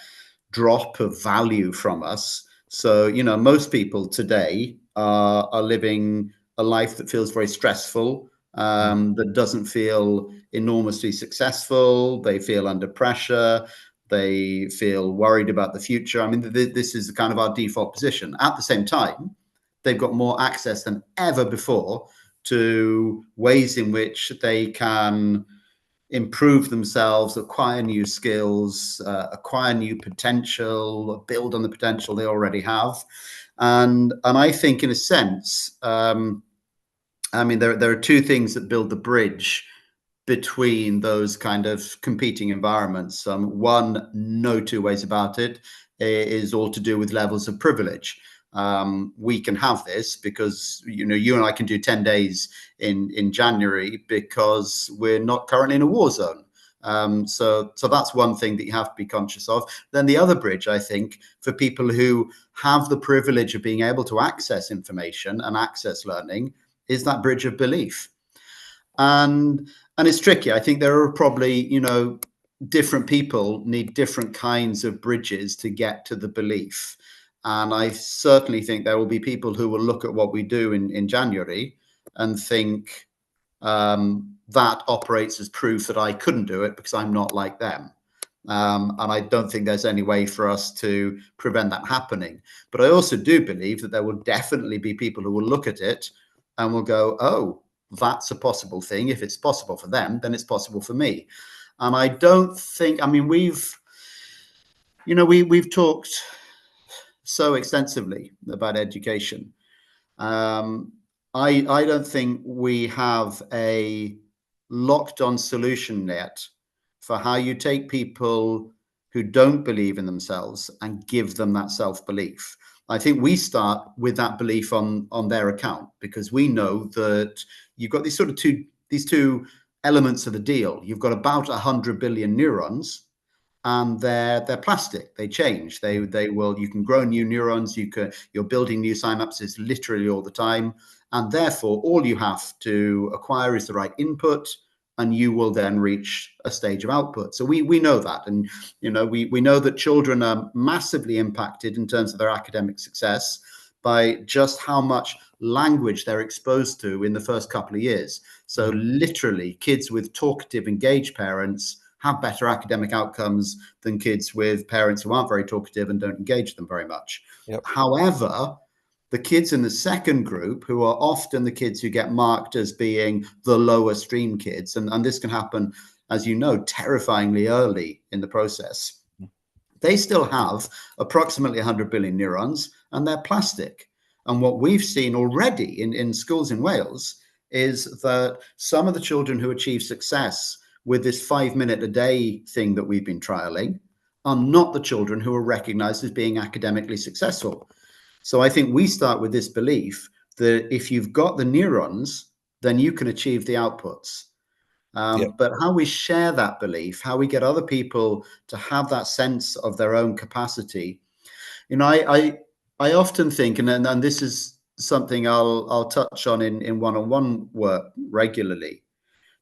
drop of value from us. So, most people today are living a life that feels very stressful, Mm. that doesn't feel enormously successful. They feel under pressure. They feel worried about the future. I mean, this is kind of our default position. At the same time, they've got more access than ever before to ways in which they can improve themselves, acquire new skills, acquire new potential, build on the potential they already have. And I think, in a sense, I mean, there are two things that build the bridge between those kind of competing environments. One, no two ways about it, is all to do with levels of privilege. We can have this because you and I can do 10 days in January because we're not currently in a war zone. So that's one thing that you have to be conscious of. Then the other bridge, I think, for people who have the privilege of being able to access information and access learning, is that bridge of belief. And it's tricky. I think there are probably, different people need different kinds of bridges to get to the belief. And I certainly think there will be people who will look at what we do in January and think, that operates as proof that I couldn't do it because I'm not like them. And I don't think there's any way for us to prevent that happening. But I also do believe that there will definitely be people who will look at it and will go, oh, that's a possible thing. If it's possible for them, then it's possible for me. And I don't think, I mean, we've talked so extensively about education. Um, I don't think we have a locked on solution yet for how you take people who don't believe in themselves and give them that self belief. I think we start with that belief on their account, because we know that you've got these two elements of the deal. You've got about 100 billion neurons, and they're plastic. They change. They will. You can grow new neurons. You're building new synapses literally all the time, and therefore all you have to acquire is the right input, and you will then reach a stage of output. So we know that, and we know that children are massively impacted in terms of their academic success by just how much language they're exposed to in the first couple of years. So literally, kids with talkative, engaged parents have better academic outcomes than kids with parents who aren't very talkative and don't engage them very much. Yep. However, the kids in the second group, who are often the kids who get marked as being the lower stream kids, and this can happen, as you know, terrifyingly early in the process, they still have approximately 100 billion neurons, and they're plastic. And what we've seen already in schools in Wales is that some of the children who achieve success with this 5 minute a day thing that we've been trialing are not the children who are recognized as being academically successful. So I think we start with this belief that if you've got the neurons, then you can achieve the outputs. Yep. But how we share that belief, how we get other people to have that sense of their own capacity, I often think, and this is something I'll touch on in one-on-one work regularly,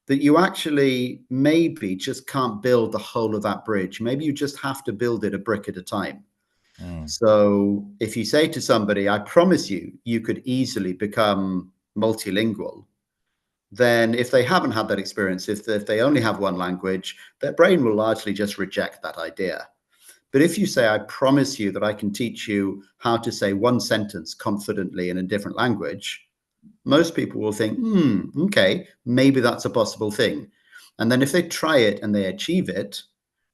that you actually maybe just can't build the whole of that bridge. Maybe you just have to build it a brick at a time. Mm. So if you say to somebody, I promise you, you could easily become multilingual, then if they haven't had that experience, if they only have one language, their brain will largely just reject that idea. But if you say, I promise you that I can teach you how to say one sentence confidently in a different language, most people will think, okay, maybe that's a possible thing. And then if they try it and they achieve it,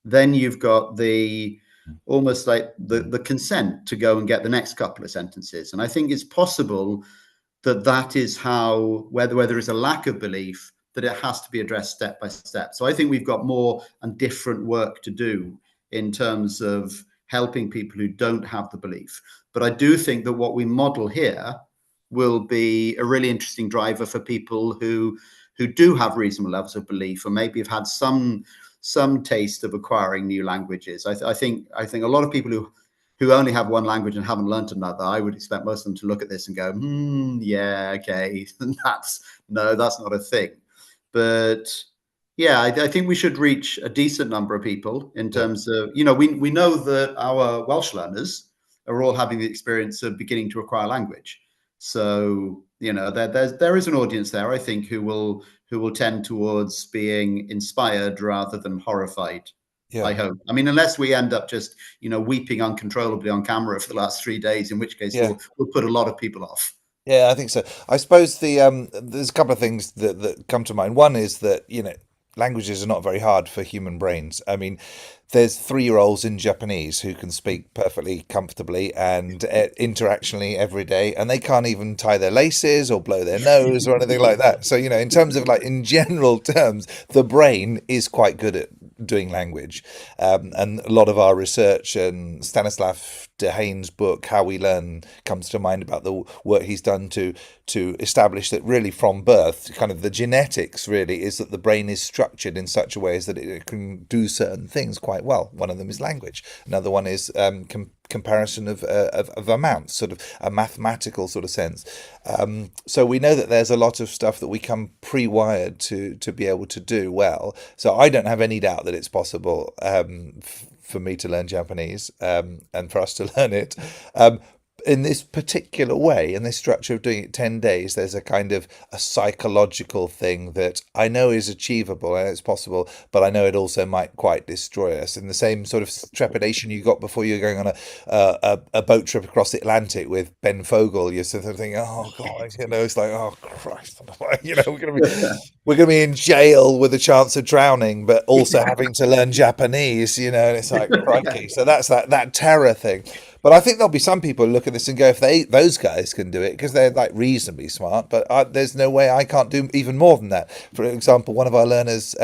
then you've got the almost like the consent to go and get the next couple of sentences. And I think it's possible that is how, where there is a lack of belief, that it has to be addressed step by step. So I think we've got more and different work to do in terms of helping people who don't have the belief. But I do think that what we model here will be a really interesting driver for people who do have reasonable levels of belief, or maybe have had some taste of acquiring new languages. I think a lot of people who only have one language and haven't learned another, I would expect most of them to look at this and go, yeah, okay, that's not a thing. But yeah, I think we should reach a decent number of people in Yeah. terms of, we know that our Welsh learners are all having the experience of beginning to acquire language. So, there is an audience there, I think, who will tend towards being inspired rather than horrified. I Yeah. hope. I mean, unless we end up just, weeping uncontrollably on camera for the last 3 days, in which case Yeah. we'll put a lot of people off. Yeah, I think so. I suppose there's a couple of things that come to mind. One is that, languages are not very hard for human brains. I mean, there's 3-year-olds in Japanese who can speak perfectly comfortably and interactionally every day, and they can't even tie their laces or blow their nose or anything like that. So, in terms of like in general terms, the brain is quite good at doing language. And a lot of our research and Stanislav Dehaene's book, How We Learn, comes to mind about the work he's done to establish that really from birth, kind of the genetics really is that the brain is structured in such a way as that it can do certain things quite well. One of them is language. Another one is comparison of amounts, sort of a mathematical sort of sense. So we know that there's a lot of stuff that we come pre-wired to be able to do well. So I don't have any doubt that it's possible for me to learn Japanese and for us to learn it. In this particular way, in this structure of doing it 10 days, there's a kind of a psychological thing that I know is achievable and it's possible, but I know it also might quite destroy us. In the same sort of trepidation you got before you're going on a boat trip across the Atlantic with Ben Fogle, you're sort of thinking, oh God, it's like, oh Christ, we're gonna be in jail with a chance of drowning, but also having to learn Japanese, and it's like crikey. So that's that terror thing. But I think there'll be some people who look at this and go, if those guys can do it, because they're like reasonably smart, but there's no way I can't do even more than that. For example, one of our learners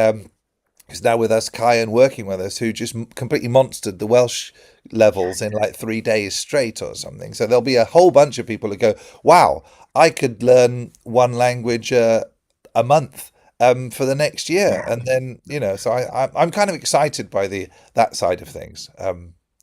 who's now with us, Kai, and working with us, who just completely monstered the Welsh levels in like 3 days straight or something. So there'll be a whole bunch of people who go, wow, I could learn one language a month for the next year. And then, so I'm kind of excited by that side of things.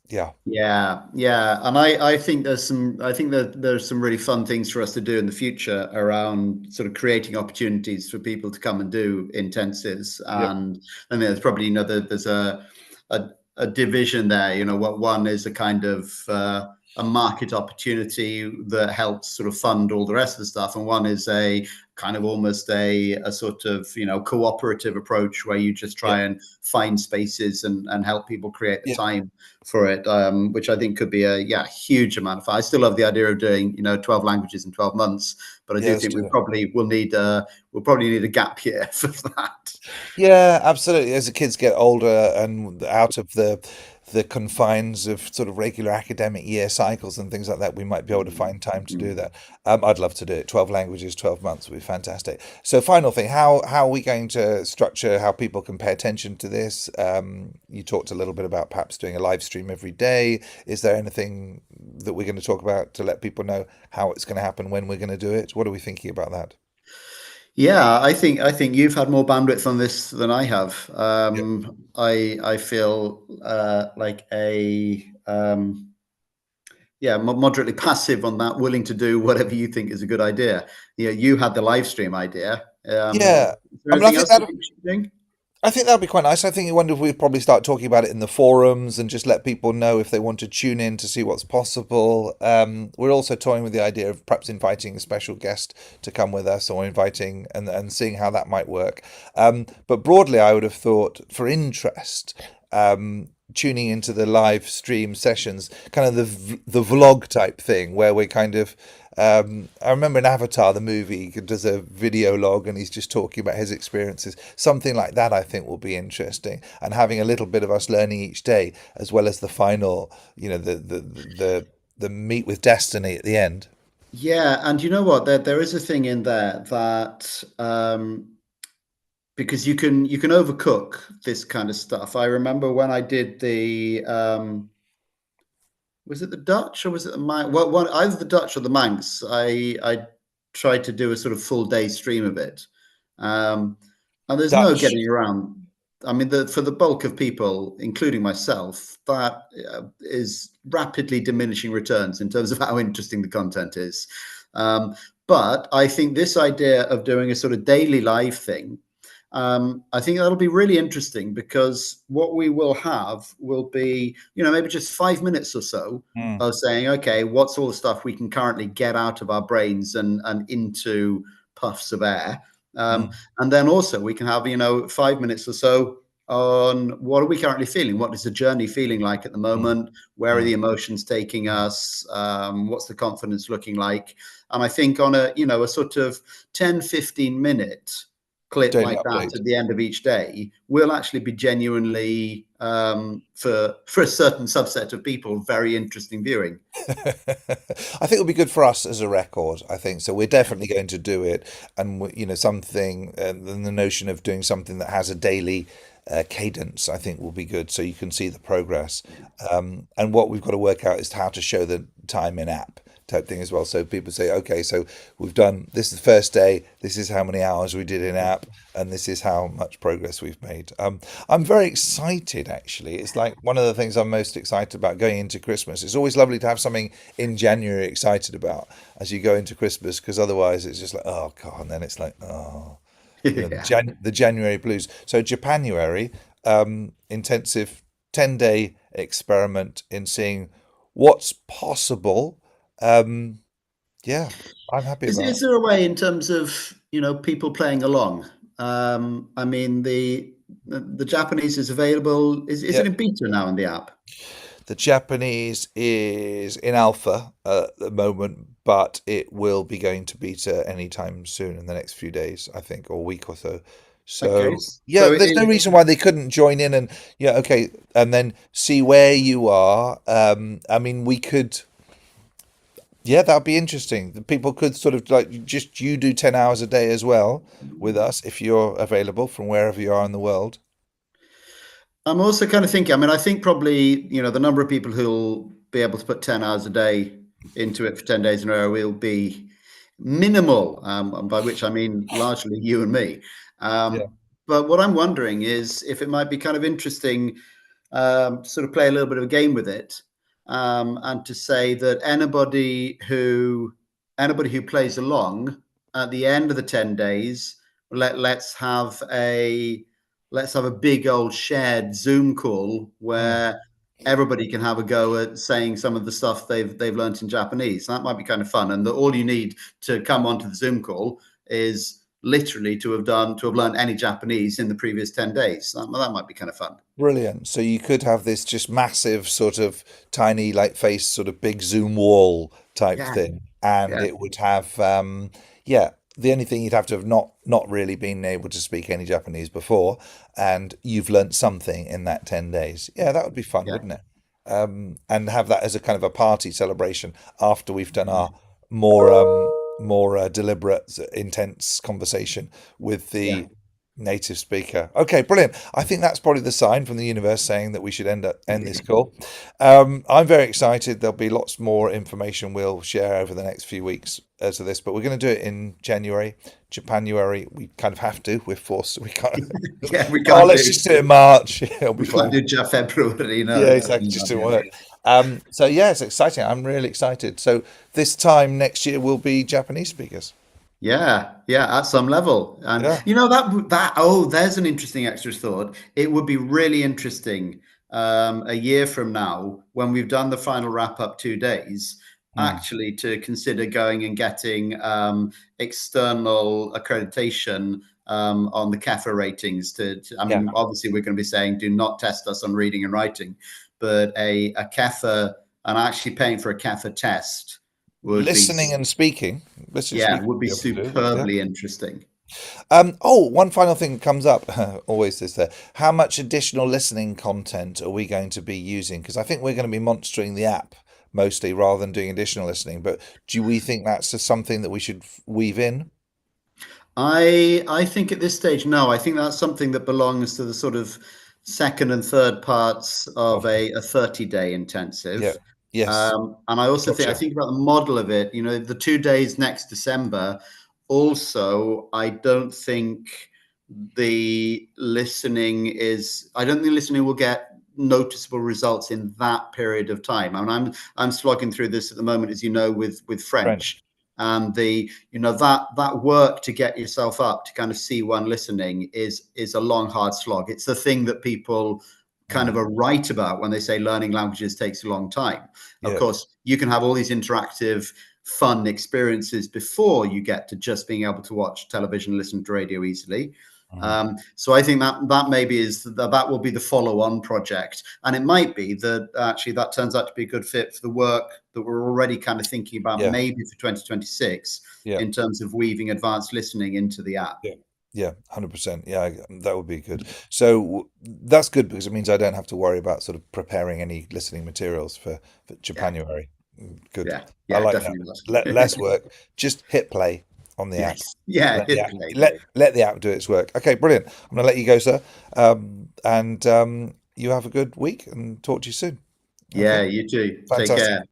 Yeah. Yeah, and I think there's some really fun things for us to do in the future around sort of creating opportunities for people to come and do intensives, Yep. and there's probably there's a division there. What one is a kind of a market opportunity that helps sort of fund all the rest of the stuff, and one is a kind of almost a sort of cooperative approach where you just try Yep. and find spaces and help people create the Yeah. time for it, which I think could be a huge amount of fun. I still love the idea of doing 12 languages in 12 months, but I Yeah. do Let's think do that. we'll probably need a gap year for that. Yeah, absolutely. As the kids get older and out of the confines of sort of regular academic year cycles and things like that, we might be able to find time to do that. I'd love to do it. 12 languages, 12 months would be fantastic. So, final thing, how are we going to structure how people can pay attention to this? You talked a little bit about perhaps doing a live stream every day. Is there anything that we're going to talk about to let people know how it's going to happen, when we're going to do it? What are we thinking about that? Yeah, I think you've had more bandwidth on this than I have. Yep. I feel like a yeah, moderately passive on that, willing to do whatever you think is a good idea. You had the live stream idea. Yeah. Is there I mean, anything else you think we should be doing? I think that'd be quite nice. I think you wonder if we'd probably start talking about it in the forums and just let people know if they want to tune in to see what's possible. We're also toying with the idea of perhaps inviting a special guest to come with us, or inviting and seeing how that might work. But broadly, I would have thought for interest, tuning into the live stream sessions, kind of the vlog type thing, where we're kind of. I remember in Avatar, the movie, he does a video log and he's just talking about his experiences. Something like that, I think, will be interesting, and having a little bit of us learning each day, as well as the final, the meet with destiny at the end. Yeah, and you know what? There is a thing in there that because you can overcook this kind of stuff. I remember when I did the was it the Dutch or was it the Manx? Well, one, either the Dutch or the Manx. I tried to do a sort of full day stream of it, um, and there's no Dutch. getting around. I mean, for the bulk of people, including myself, that is rapidly diminishing returns in terms of how interesting the content is. Um, but I think this idea of doing a sort of daily live thing, I think that'll be really interesting because what we will have will be, maybe just 5 minutes or so Mm, of saying, okay, what's all the stuff we can currently get out of our brains and into puffs of air. Um, mm, and then also we can have, 5 minutes or so on what are we currently feeling? What is the journey feeling like at the mm, moment? Where are mm, the emotions taking mm. us? What's the confidence looking like? And I think on a sort of 10-15 minute clip Daily like that update. at the end of each day will actually be genuinely, for a certain subset of people, very interesting viewing. I think it'll be good for us as a record. I think so. We're definitely going to do it, and something. The notion of doing something that has a daily cadence, I think, will be good, so you can see the progress. And what we've got to work out is how to show the time in app type thing as well. So people say, okay, so we've done this is the first day. This is how many hours we did in app, and this is how much progress we've made. I'm very excited, actually. It's like one of the things I'm most excited about going into Christmas. It's always lovely to have something in January excited about as you go into Christmas, because otherwise it's just like, oh God, and then it's like, oh, Yeah. the January blues. So Japanuary, intensive 10-day experiment in seeing what's possible. Um, yeah, I'm happy Is about. there a way in terms of people playing along? I mean, the Japanese is available. Is it Yeah, in beta now in the app? the Japanese is in alpha at the moment, but it will be going to beta anytime soon in the next few days, I think, or week or so. Okay, So yeah, so it there's no is. reason why they couldn't join in and yeah, okay, and then see where you are. I mean, we could. Yeah, that'd be interesting. The people could sort of like just you do 10 hours a day as well with us if you're available from wherever you are in the world. I'm also kind of thinking, I mean, I think probably, the number of people who'll be able to put 10 hours a day into it for 10 days in a row will be minimal, and by which I mean largely you and me. Yeah. But what I'm wondering is if it might be kind of interesting, sort of play a little bit of a game with it, and to say that anybody who plays along at the end of the 10 days, let's have a big old shared Zoom call Mm. where everybody can have a go at saying some of the stuff they've learned in Japanese. That might be kind of fun. And all you need to come onto the Zoom call is literally to have learned any Japanese in the previous 10 days. That might be kind of fun. Brilliant. So you could have this just massive sort of tiny like face sort of big Zoom wall type Yeah, thing, and yeah, it would have yeah, the only thing you'd have to have not really been able to speak any Japanese before, and you've learnt something in that 10 days. Yeah, that would be fun, yeah, wouldn't it? And have that as a kind of a party celebration after we've done our more deliberate, intense conversation with yeah. the native speaker. Okay, brilliant. I think that's probably the sign from the universe saying that we should end this call. I'm very excited. There'll be lots more information we'll share over the next few weeks as to this, but we're going to do it in January, Japanuary. We kind of have to. We're forced. We can't. Yeah, we Oh, can't let's do just do it in March. It'll be we can't fine. do February. No, Yeah, it exactly. doesn't Just not didn't do work. So yeah, it's exciting. I'm really excited. So this time next year will be Japanese speakers. Yeah, yeah, at some level. And Yeah. there's an interesting extra thought. It would be really interesting, a year from now when we've done the final wrap up 2 days, Mm. actually to consider going and getting external accreditation on the CAFA ratings. I Yeah. mean, obviously we're going to be saying do not test us on reading and writing, but a CAFA and actually paying for a CAFA test would be Listening and speaking. Listening and yeah, speaking would would be be able to do that. Yeah. superbly interesting. Oh, one final thing comes up always is there. How much additional listening content are we going to be using? Because I think we're going to be monitoring the app mostly rather than doing additional listening. But do we think that's just something that we should weave in? I think at this stage, no. I think that's something that belongs to the sort of second and third parts of Of a 30-day yeah, intensive. yes, And I also think, I gotcha. think about the model of it, the 2 days next December. Also, I don't think listening will get noticeable results in that period of time. I mean, I'm slogging through this at the moment, as you know, with French. French, and that work to get yourself up to kind of C1 listening is a long, hard slog. It's the thing that people kind of Mm, are right about when they say learning languages takes a long time. Of yeah. course, you can have all these interactive, fun experiences before you get to just being able to watch television, listen to radio easily. Mhm. So I think that maybe that will be the follow-on project, and it might be that actually that turns out to be a good fit for the work that we're already kind of thinking about, Yeah, maybe for 2026, yeah. in terms of weaving advanced listening into the app. Yeah. Yeah, 100%. Yeah, that would be good. So that's good because it means I don't have to worry about sort of preparing any listening materials for Yeah, Japanuary. Good. yeah, I yeah, like that. definitely not. Less work. Just hit play on the app. Yes, yeah, Let the hit app play, Dave. let the app do its work. Okay, brilliant. I'm gonna let you go, sir. And you have a good week and talk to you soon. Yeah, Okay, you too. Take fantastic. care.